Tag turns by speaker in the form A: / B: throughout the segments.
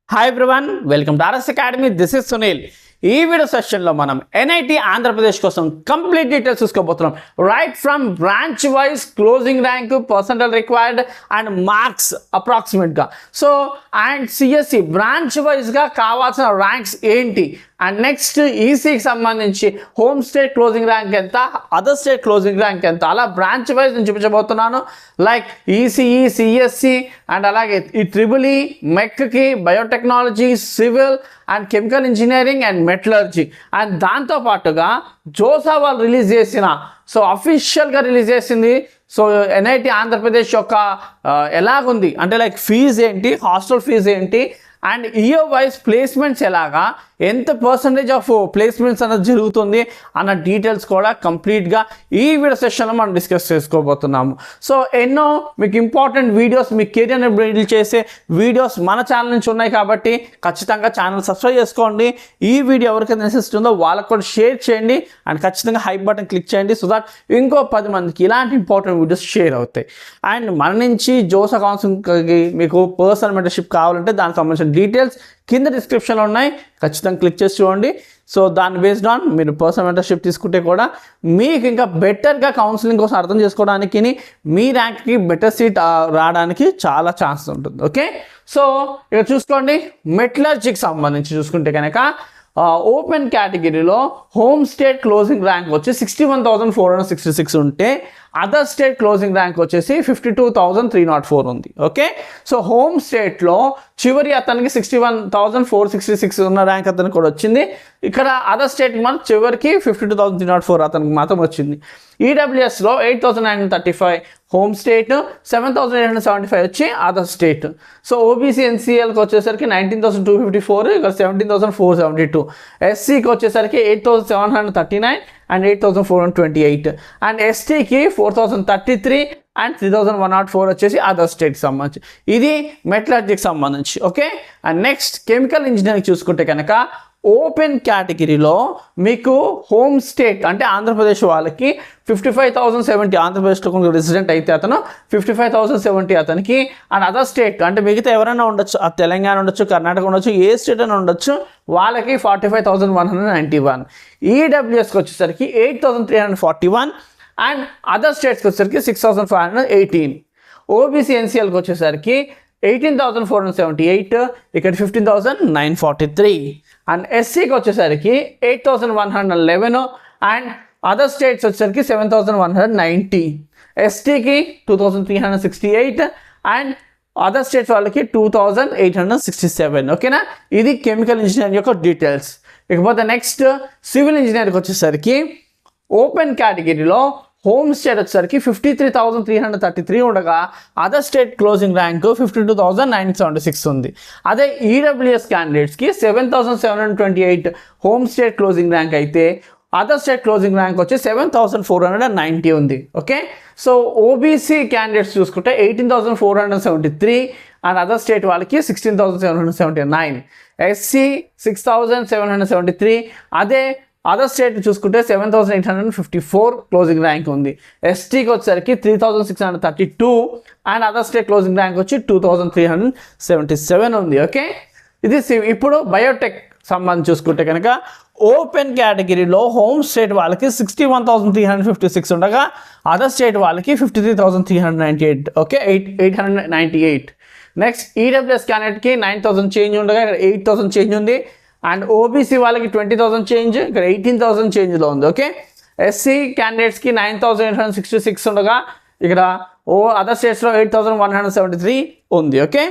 A: Hi everyone, welcome to RS Academy. This is Sunil. ఈ video సెషన్లో మనం NIT Andhra Pradesh కోసం complete details చూసుకోబోతున్నాం. Right from branch wise closing rank, percentile required and marks అప్రాక్సిమేట్గా. So and CSC branch వైజ్గా కావాల్సిన ranks ఏంటి, and next ఈసీకి సంబంధించి హోమ్ స్టేట్ క్లోజింగ్ ర్యాంక్ ఎంత, అదర్ స్టేట్ క్లోజింగ్ ర్యాంక్ ఎంత, అలా బ్రాంచ్ వైజ్ నేను చూపించబోతున్నాను. లైక్ ఈసీఈ, సిఎస్సి అండ్ అలాగే ఈ ట్రిబుల్ ఈ, మెక్కి, biotechnology, civil and chemical engineering and metallurgy. And దాంతోపాటుగా జోసా వాళ్ళు రిలీజ్ చేసిన, సో అఫీషియల్గా రిలీజ్ చేసింది, సో ఎన్ఐటి ఆంధ్రప్రదేశ్ యొక్క ఎలాగుంది అంటే లైక్ ఫీజు ఏంటి, హాస్టల్ ఫీజు ఏంటి, అండ్ ఇయర్ వైజ్ ప్లేస్మెంట్స్ ఎలాగా, ఎంత పర్సంటేజ్ ఆఫ్ ప్లేస్మెంట్స్ అనేది జరుగుతుంది అన్న డీటెయిల్స్ కూడా కంప్లీట్గా ఈ వీడియో సెషన్లో మనం డిస్కస్ చేసుకోబోతున్నాము. సో ఎన్నో మీకు ఇంపార్టెంట్ వీడియోస్, మీ కెరియర్ని బిల్డ్ చేసే వీడియోస్ మన ఛానల్ నుంచి ఉన్నాయి కాబట్టి ఖచ్చితంగా ఛానల్ సబ్స్క్రైబ్ చేసుకోండి. ఈ వీడియో ఎవరికైతే నెసెసిటీ ఉందో వాళ్ళకు కూడా షేర్ చేయండి అండ్ ఖచ్చితంగా హైప్ బటన్ క్లిక్ చేయండి, సో దట్ ఇంకో 10 మందికి ఇలాంటి ఇంపార్టెంట్ వీడియోస్ షేర్ అవుతాయి. అండ్ మన నుంచి జోసా కౌన్సిలింగ్కి మీకు పర్సనల్ మెంటర్షిప్ కావాలంటే దానికి సంబంధించిన డీటెయిల్స్ కింద డిస్క్రిప్షన్లో ఉన్నాయి, ఖచ్చితంగా క్లిక్ చేసి చూడండి. సో దాన్ని బేస్డ్ ఆన్ మీరు పర్సనల్ మెంటర్షిప్ తీసుకుంటే కూడా మీకు ఇంకా బెటర్గా కౌన్సిలింగ్ కోసం అర్థం చేసుకోవడానికి, మీ ర్యాంక్కి బెటర్ సీట్ రావడానికి చాలా ఛాన్స్ ఉంటుంది. ఓకే, సో ఇక చూసుకోండి. మెటలర్జీకి సంబంధించి చూసుకుంటే కనుక ఓపెన్ కేటగిరీలో హోమ్ స్టేట్ క్లోజింగ్ ర్యాంక్ వచ్చి 61,466 ఉంటే అదర్ స్టేట్ క్లోజింగ్ ర్యాంక్ వచ్చేసి 52,304 ఉంది. ఓకే, సో హోమ్ స్టేట్లో చివరి అతనికి 61,466 ఉన్న ర్యాంక్ అతనికి కూడా వచ్చింది. ఇక్కడ అదర్ స్టేట్కి మనం చివరికి 52,304 అతనికి మాత్రం వచ్చింది. ఈడబ్ల్యూఎస్లో 8,935 హోమ్ స్టేట్, 7,875 వచ్చి అదర్ స్టేట్. సో ఓబీసీ ఎన్సీఎల్కి వచ్చేసరికి 19,254, ఇక్కడ 17,472. ఎస్సీకి వచ్చేసరికి 8,739 అండ్ 8,428. అండ్ ఎస్టీకి 4,033 అండ్ 3,104 వచ్చేసి అదర్ స్టేట్కి సంబంధించి. ఇది మెటలర్జీకి సంబంధించి. Okay, and next chemical engineering చూసుకుంటే కనుక ఓపెన్ కేటగిరీలో మీకు హోమ్ స్టేట్ అంటే ఆంధ్రప్రదేశ్ వాళ్ళకి 55,070, ఆంధ్రప్రదేశ్లో రెసిడెంట్ అయితే అతను 55,070 అతనికి. అండ్ అదర్ స్టేట్ అంటే మిగతా ఎవరైనా ఉండొచ్చు, తెలంగాణ ఉండొచ్చు, కర్ణాటక ఉండొచ్చు, ఏ స్టేట్ అయినా ఉండొచ్చు, వాళ్ళకి 45,191. ఈడబ్ల్యూఎస్కి వచ్చేసరికి 8,341 అండ్ అదర్ స్టేట్స్కి వచ్చేసరికి 6,518. ఓబీసీ ఎన్సీఎల్కి వచ్చేసరికి 18,478, ఇక్కడ 15,943. అండ్ ఎస్సీకి వచ్చేసరికి 8,111 అండ్ అదర్ స్టేట్స్ వచ్చేసరికి 7,190. ఎస్టీకి 2,368 అండ్ అదర్ స్టేట్స్ వాళ్ళకి 2,867. ఓకేనా, ఇది కెమికల్ ఇంజనీరింగ్ యొక్క డీటెయిల్స్. ఇకపోతే నెక్స్ట్ సివిల్ ఇంజనీరింగ్కి వచ్చేసరికి ఓపెన్ కేటగిరీలో హోమ్ స్టేట్ వచ్చేసరికి 53,333 ఉండగా అదర్ స్టేట్ క్లోజింగ్ ర్యాంక్ 52,976 ఉంది. అదే ఈడబ్ల్యూఎస్ క్యాండిడేట్స్కి 7,728 హోమ్ స్టేట్ క్లోజింగ్ ర్యాంక్ అయితే అదర్ స్టేట్ క్లోజింగ్ ర్యాంక్ వచ్చి 7,490 ఉంది. ఓకే, సో ఓబీసీ క్యాండిడేట్స్ చూసుకుంటే 18,473 అండ్ అదర్ స్టేట్ వాళ్ళకి 16,779. ఎస్సీ 6,773, అదే అదర్ స్టేట్ చూసుకుంటే 7,854 క్లోజింగ్ ర్యాంక్ ఉంది. ఎస్టీకి వచ్చేసరికి 3,632 and other state closing rank వచ్చి 2,377 ఉంది. ఓకే, ఇది ఇప్పుడు బయోటెక్ సంబంధించి చూసుకుంటే కనుక ఓపెన్ కేటగిరీలో హోమ్ స్టేట్ వాళ్ళకి 61,356 ఉండగా అదర్ స్టేట్ వాళ్ళకి 53,398. ఓకే, 898. నెక్స్ట్ ఈడబ్ల్యూఎస్ క్యాండిడేట్కి 9,000 చేంజ్ ఉండగా ఇక్కడ 8,000 చేంజ్ ఉంది. అండ్ ఓబీసీ వాళ్ళకి 20,000 చేంజ్, ఇక్కడ 18,000 చేంజ్లో ఉంది. ఓకే, ఎస్సీ క్యాండిడేట్స్కి 9,866 ఉండగా ఇక్కడ అదర్ స్టేట్స్లో 8,173 ఉంది. ఓకే,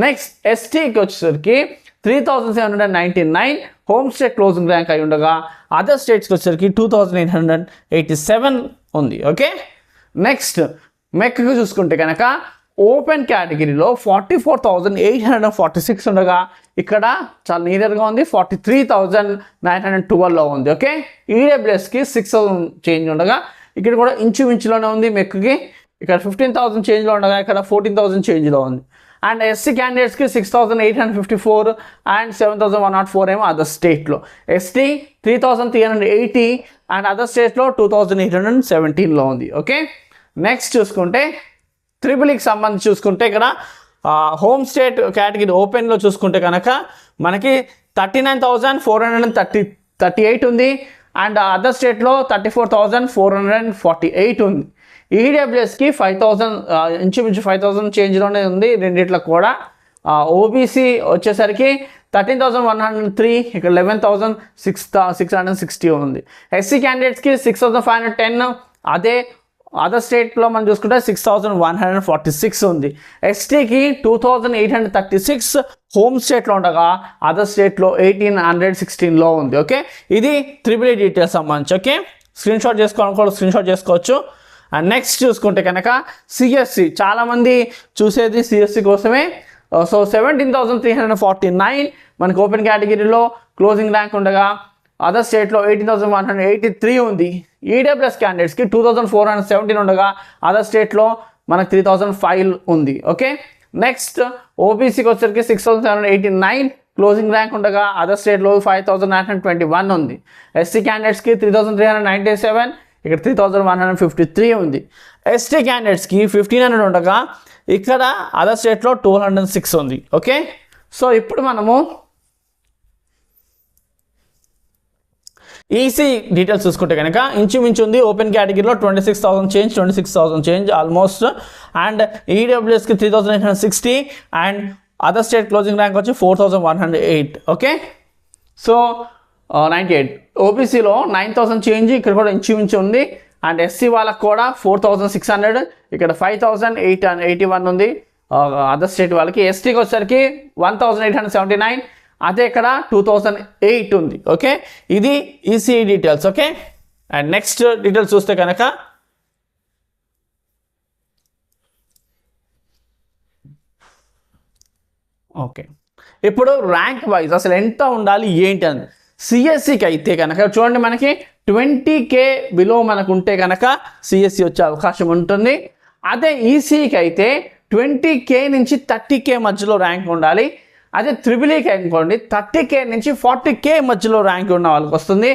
A: నెక్స్ట్ ఎస్టీకి వచ్చేసరికి 3,799 హోమ్ స్టేట్ క్లోజింగ్ ర్యాంక్ అయి ఉండగా అదర్ స్టేట్స్కి వచ్చేసరికి 2,887 ఉంది. ఓకే, నెక్స్ట్ మెక్కి చూసుకుంటే కనుక ఓపెన్ కేటగిరీలో 44,846 ఉండగా ఇక్కడ చాలా నీరర్గా ఉంది, 43,912లో ఉంది. ఓకే, ఈడబ్ల్యూఎస్కి 6,000 చేంజ్ ఉండగా ఇక్కడ కూడా ఇంచుమించులోనే ఉంది. మెక్కి ఇక్కడ 15,000 చేంజ్లో ఉండగా ఇక్కడ 14,000 చేంజ్లో ఉంది. అండ్ ఎస్సీ క్యాండిడేట్స్కి 6,854 అండ్ 7,104 ఏమో అదర్ స్టేట్లో. ఎస్టీ 3,380 అండ్ అదర్ స్టేట్లో 2,817లో ఉంది. ఓకే, నెక్స్ట్ చూసుకుంటే ట్రిపుల్కి సంబంధించి చూసుకుంటే ఇక్కడ హోమ్ స్టేట్ కేటగిరీ ఓపెన్లో చూసుకుంటే కనుక మనకి 39,438 ఉంది. అండ్ అదర్ స్టేట్లో 34,448 ఉంది. ఈడబ్ల్యూఎస్కి 5,000 ఇంచుమించు 5,000 చేంజ్లోనే ఉంది రెండిట్లో కూడా. ఓబీసీ వచ్చేసరికి 13,103, ఇక్కడ 11,660 ఉంది. ఎస్సీ క్యాండిడేట్స్కి 6,510, అదే అదర్ స్టేట్లో మనం చూసుకుంటే 6,146 ఉంది. ఎస్టీకి 2,836 హోమ్ స్టేట్లో ఉండగా అదర్ స్టేట్లో 1,816లో ఉంది. ఓకే, ఇది త్రిబుల్ డీటెయిల్స్ సంబంధించి. ఓకే, స్క్రీన్ షాట్ చేసుకోవచ్చు. అండ్ నెక్స్ట్ చూసుకుంటే కనుక సిఎస్సి, చాలామంది చూసేది సిఎస్సి కోసమే. సో 17,349 మనకు ఓపెన్ కేటగిరీలో క్లోజింగ్ ర్యాంక్ ఉండగా అదర్ స్టేట్లో 18,183 ఉంది. ఈడబ్ల్యూఎస్ క్యాండిడేట్స్కి 2,417 ఉండగా అదర్ స్టేట్లో మనకు 3,005 ఉంది. ఓకే, నెక్స్ట్ ఓబీసీకి వచ్చేసరికి 6,789 క్లోజింగ్ ర్యాంక్ ఉండగా అదర్ స్టేట్లో 5,921 ఉంది. ఎస్సీ క్యాండిడేట్స్కి 3,397, ఇక్కడ 3,153 ఉంది. ఎస్టీ క్యాండిడేట్స్కి 1,500 ఉండగా ఇక్కడ అదర్ స్టేట్లో 206 ఉంది. ఓకే, సో ఇప్పుడు మనము ఈసీ డీటెయిల్స్ చూసుకుంటే కనుక ఇంచుమించు ఉంది. ఓపెన్ కేటగిరీలో 26,000 చేంజ్ ఆల్మోస్ట్. అండ్ ఈడబ్ల్యూఎస్కి 3,860 and other state closing rank వచ్చి 4,108. Okay, so 98. ఓబీసీలో 9,000 చేంజ్ ఇక్కడ కూడా ఇంచుమించు ఉంది. అండ్ ఎస్సీ వాళ్ళకి కూడా 4,600, ఇక్కడ 5,881 ఉంది అదర్ స్టేట్ వాళ్ళకి. ఎస్టీకి వచ్చేసరికి 1,879, అదే ఇక్కడ 2,008 ఉంది. ఓకే, ఇది ECE details. Okay, and next details చూస్తే కనుక ఓకే, ఇప్పుడు ర్యాంక్ వైజ్ అసలు ఎంత ఉండాలి ఏంటి అని. సిఎస్సికి అయితే కనుక చూడండి, మనకి 20K బిలో మనకు ఉంటే కనుక సిఎస్సి వచ్చే అవకాశం ఉంటుంది. అదే ఈసీకి అయితే 20K నుంచి 30K మధ్యలో ర్యాంక్ ఉండాలి. అదే త్రిబుల్ఈకి అనుకోండి 30K నుంచి 40K మధ్యలో ర్యాంక్ ఉన్న వాళ్ళకి వస్తుంది.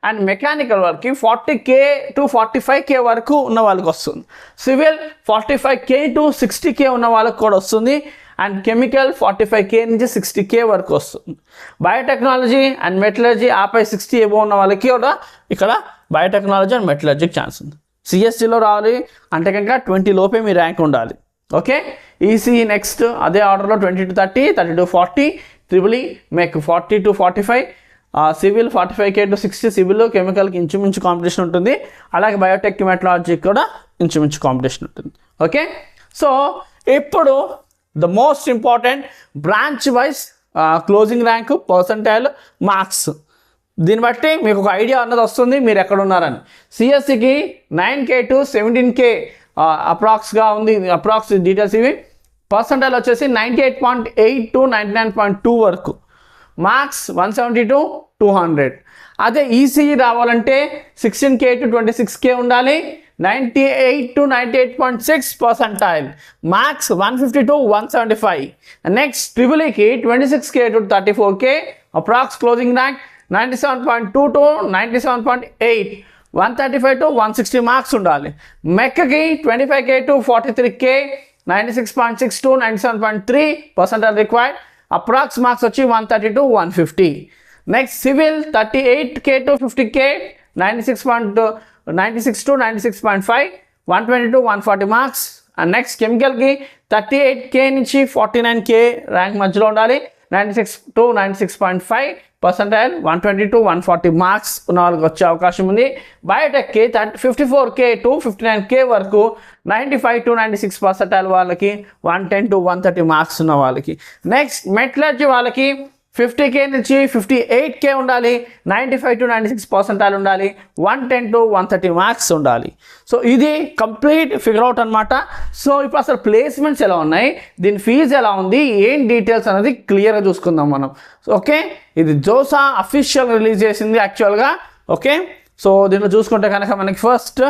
A: అండ్ మెకానికల్ వాళ్ళకి 40K to 45K వరకు ఉన్న వాళ్ళకి వస్తుంది. సివిల్ 45K to 60K ఉన్న వాళ్ళకి కూడా వస్తుంది. అండ్ కెమికల్ 45K నుంచి 60K వరకు వస్తుంది. బయోటెక్నాలజీ అండ్ మెటలర్జీ ఆపై 60 ఎబో ఉన్న వాళ్ళకి కూడా ఇక్కడ బయోటెక్నాలజీ అండ్ మెటలర్జీకి ఛాన్స్ ఉంది. సిఎస్సిలో రావాలి అంటే కనుక 20 లోపే మీ ర్యాంక్ ఉండాలి. ఓకే, ఈసీ నెక్స్ట్ అదే ఆర్డర్లో 20 to 30, 30 to 40, triple E mech 40 to 45, civil 45K to 60, civil కెమికల్కి ఇంచుమించు కాంపిటీషన్ ఉంటుంది. అలాగే బయోటెక్ మెటలాజీకి కూడా ఇంచుమించు కాంపిటీషన్ ఉంటుంది. ఓకే, సో ఇప్పుడు the most important branch wise closing rank, percentile, marks. దీన్ని బట్టి మీకు ఒక ఐడియా అన్నది వస్తుంది మీరు ఎక్కడ ఉన్నారని. సిఎస్సికి 9K to 17K అప్రాక్స్గా ఉంది. అప్రాక్స్ డీటెయిల్స్ ఇవి. పర్సంటైల్ వచ్చేసి 98.8 to 99.2 వరకు. Marks 170 to 200. అదే ఈసీఈ రావాలంటే 16K to 26K ఉండాలి. 98 to 98.6 percentile. Marks 150 to 175. Next ట్రిపుల్ఈకి 26K to 34K approx closing rank. 97.2 to 97.8, 135 to 160 marks ఉండాలి. మెక్కి 25K to 43K, 96.6 to 97.3 percentile required. Approx marks వచ్చి 130 to 150. Next civil 38K to 50K, 96 to 96.5, 120 to 140 marks. And next కెమికల్కి 38K నుంచి 49K rank మధ్యలో ఉండాలి. 96 to 96.5 percentile, 120 to 140 marks ఉన్న వాళ్ళకి వచ్చే అవకాశం ఉంది. బయోటెక్కి 54K to 59K వరకు, 95 to 96 పర్సంటైల్ వాళ్ళకి, 110 to 130 మార్క్స్ ఉన్న వాళ్ళకి. నెక్స్ట్ మెటలర్జీ వాళ్ళకి 50K నుంచి 58K ఉండాలి. 95 to 96 పర్సంటైల్ ఉండాలి. 110 to 130 మార్క్స్ ఉండాలి. సో ఇది కంప్లీట్ ఫిగర్ అవుట్ అనమాట. సో ఇప్పుడు అసలు ప్లేస్మెంట్స్ ఎలా ఉన్నాయి, దీని ఫీజు ఎలా ఉంది, ఏం డీటెయిల్స్ అనేది క్లియర్గా చూసుకుందాం మనం. ఓకే, ఇది జోసా అఫీషియల్ రిలీజ్ చేసింది యాక్చువల్గా. ఓకే, సో దీంట్లో చూసుకుంటే కనుక మనకి ఫస్ట్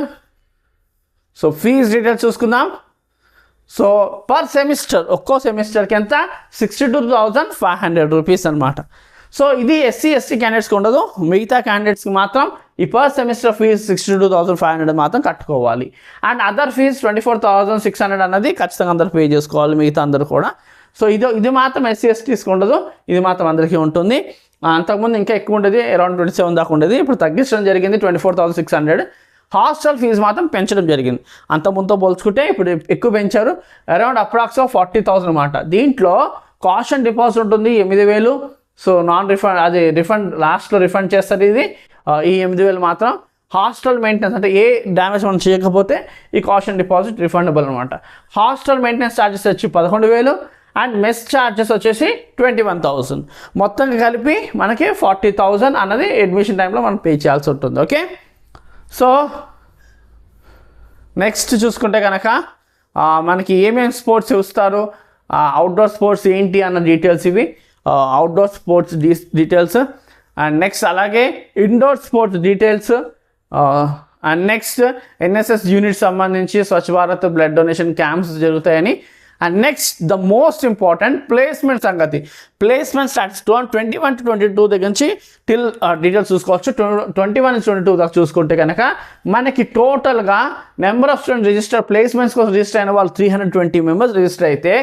A: సో ఫీజ్ డీటెయిల్స్ చూసుకుందాం. సో పర్ సెమిస్టర్ ఒక్కో సెమిస్టర్కి ఎంత 62,500 రూపీస్ అనమాట. సో ఇది ఎస్సీ ఎస్టీ క్యాండిడేట్స్కి ఉండదు, మిగతా క్యాండిడేట్స్కి మాత్రం ఈ పర్ సెమిస్టర్ ఫీజు 62,500 మాత్రం కట్టుకోవాలి. అండ్ అదర్ ఫీజు 24,600 అన్నది ఖచ్చితంగా అందరూ పే చేసుకోవాలి, మిగతా అందరూ కూడా. సో ఇది మాత్రం ఎస్సీ ఎస్టీస్కి ఉండదు, ఇది మాత్రం అందరికీ ఉంటుంది. అంతకుముందు ఇంకా ఎక్కువ ఉండేది, అరౌండ్ 27 దాకా ఉండేది, ఇప్పుడు తగ్గించడం జరిగింది 24,600. హాస్టల్ ఫీజు మాత్రం పెంచడం జరిగింది, అంతకుముందుతో పోల్చుకుంటే ఇప్పుడు ఎక్కువ పెంచారు, అరౌండ్ అప్రాక్స్ 40,000 అన్నమాట. దీంట్లో కాషన్ డిపాజిట్ ఉంటుంది 8,000. సో నాన్ రిఫండ్, అది రిఫండ్ లాస్ట్లో రిఫండ్ చేస్తారు. ఇది ఈ 8,000 మాత్రం హాస్టల్ మెయింటెనెన్స్, అంటే ఏ డ్యామేజ్ మనం చేయకపోతే ఈ కాషన్ డిపాజిట్ రిఫండబుల్ అనమాట. హాస్టల్ మెయింటెనెన్స్ ఛార్జెస్ వచ్చి 11,000 అండ్ మెస్ ఛార్జెస్ వచ్చేసి 21,000. మొత్తంగా కలిపి మనకి 40,000 అన్నది అడ్మిషన్ టైంలో మనం పే చేయాల్సి ఉంటుంది. ఓకే, సో నెక్స్ట్ చూసుకుంటే కనుక మనకి ఏమేమి స్పోర్ట్స్ చూస్తారు, అవుట్డోర్ స్పోర్ట్స్ ఏంటి అన్న డీటెయిల్స్ ఇవి, outdoor sports details. And next అలాగే indoor sports details. And next NSS unit సంబంధించి Swachh Bharat blood donation camps జరుగుతాయని. And next the most important placement సంగతి. ప్లేస్మెంట్ స్టార్ట్స్ 21 to 22 దగ్గర నుంచి టిల్ డీటెయిల్స్ చూసుకోవచ్చు. 21 నుంచి 22 దాకా చూసుకుంటే కనుక మనకి టోటల్గా number of student register placements కోసం రిజిస్టర్ అయిన వాళ్ళు 320 మెంబర్స్ రిజిస్టర్ అయితే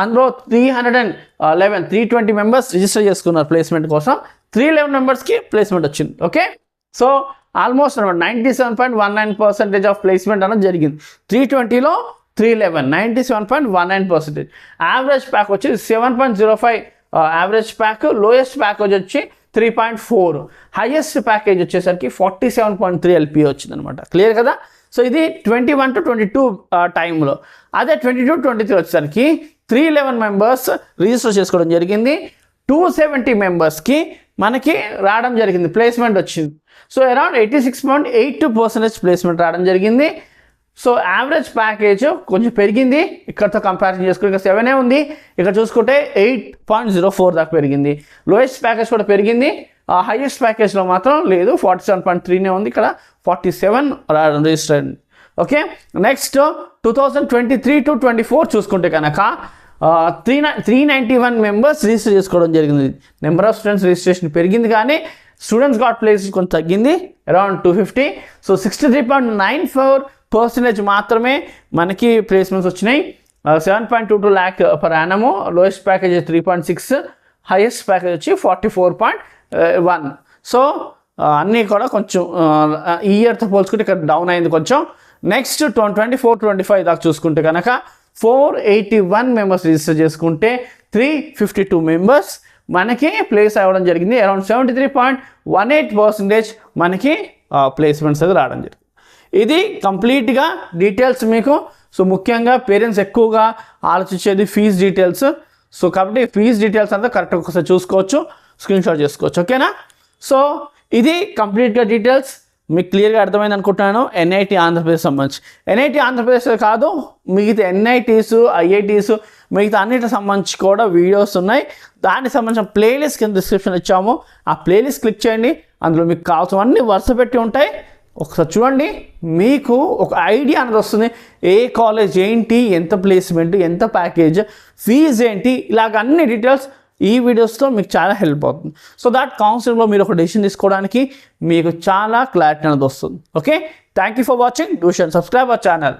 A: అందులో 320 మెంబర్స్ రిజిస్టర్ చేసుకున్నారు ప్లేస్మెంట్ కోసం. 311 మెంబర్స్కి ప్లేస్మెంట్ వచ్చింది. Okay, so almost 97.19% of placement అనేది జరిగింది. 320లో 311, 97.19%. యావరేజ్ ప్యాక్ వచ్చి 7.05 యావరేజ్ ప్యాక్, లోయెస్ట్ ప్యాకేజ్ వచ్చి 3.4, హైయెస్ట్ ప్యాకేజ్ వచ్చేసరికి 47.3 LPA వచ్చింది అనమాట. క్లియర్ కదా? సో ఇది 21 to 22 టైంలో. అదే 22 to 23 వచ్చేసరికి 311 మెంబర్స్ రిజిస్టర్ చేసుకోవడం జరిగింది. 270 మెంబర్స్కి మనకి రావడం జరిగింది, ప్లేస్మెంట్ వచ్చింది. సో అరౌండ్ 86.82% ప్లేస్మెంట్ రావడం జరిగింది. సో యావరేజ్ ప్యాకేజ్ కొంచెం పెరిగింది, ఇక్కడతో కంపారిజన్ చేసుకుంటే ఇక్కడ 7 ఉంది, ఇక్కడ చూసుకుంటే 8.04 దాకా పెరిగింది. లోయెస్ట్ ప్యాకేజ్ కూడా పెరిగింది, హైయెస్ట్ ప్యాకేజ్లో మాత్రం లేదు, 47.3 ఉంది, ఇక్కడ 47 రిజిస్టర్ అయింది. ఓకే, నెక్స్ట్ 2023 to 24 చూసుకుంటే కనుక 391 మెంబర్స్ రిజిస్టర్ చేసుకోవడం జరిగింది. నెంబర్ ఆఫ్ స్టూడెంట్స్ రిజిస్ట్రేషన్ పెరిగింది కానీ స్టూడెంట్స్ గాట్ ప్లేస్ కొంచెం తగ్గింది, అరౌండ్ 250. సో 63.94% మాత్రమే మనకి ప్లేస్మెంట్స్ వచ్చినాయి. 7.22 lakh per annum, lowest package 3.6, highest package వచ్చి 44.1. సో అన్నీ కూడా కొంచెం ఈ ఇయర్తో పోల్చుకుంటే ఇక్కడ డౌన్ అయింది కొంచెం. నెక్స్ట్ 24-25 దాకా చూసుకుంటే కనుక 481 మెంబర్స్ రిజిస్టర్ చేసుకుంటే 352 మెంబర్స్ మనకి ప్లేస్ అవ్వడం జరిగింది. అరౌండ్ 73.18% మనకి ప్లేస్మెంట్స్ అది రావడం జరిగింది. ఇది కంప్లీట్గా డీటెయిల్స్ మీకు. సో ముఖ్యంగా పేరెంట్స్ ఎక్కువగా ఆలోచించేది ఫీజ్ డీటెయిల్స్. సో కాబట్టి ఫీజ్ డీటెయిల్స్ అంతా కరెక్ట్గా ఒకసారి చూసుకోవచ్చు, స్క్రీన్ షాట్ చేసుకోవచ్చు. ఓకేనా? సో ఇది కంప్లీట్గా డీటెయిల్స్ మీకు క్లియర్గా అర్థమైంది అనుకుంటున్నాను. ఎన్ఐటి ఆంధ్రప్రదేశ్ సంబంధించి, ఎన్ఐటి ఆంధ్రప్రదేశ్ కాదు మిగతా ఎన్ఐటీస్, ఐఐటీస్, మిగతా అన్నిటికి సంబంధించి కూడా వీడియోస్ ఉన్నాయి. దానికి సంబంధించిన ప్లేలిస్ట్ కింద డిస్క్రిప్షన్ ఇచ్చాము, ఆ ప్లేలిస్ట్ క్లిక్ చేయండి. అందులో మీకు కావాల్సినవన్నీ వరుస పెట్టి ఉంటాయి, ఒకసారి చూడండి, మీకు ఒక ఐడియా అనేది వస్తుంది. ఏ కాలేజ్ ఏంటి, ఎంత ప్లేస్మెంట్, ఎంత ప్యాకేజ్, ఫీజ్ ఏంటి, ఇలాగ అన్ని డీటెయిల్స్ ఈ వీడియోస్తో మీకు చాలా హెల్ప్ అవుతుంది. సో దాట్ కౌన్సిలింగ్లో మీరు ఒక డెసిషన్ తీసుకోవడానికి మీకు చాలా క్లారిటీ అనేది వస్తుంది. Okay, thank you for watching. Do share, subscribe our channel.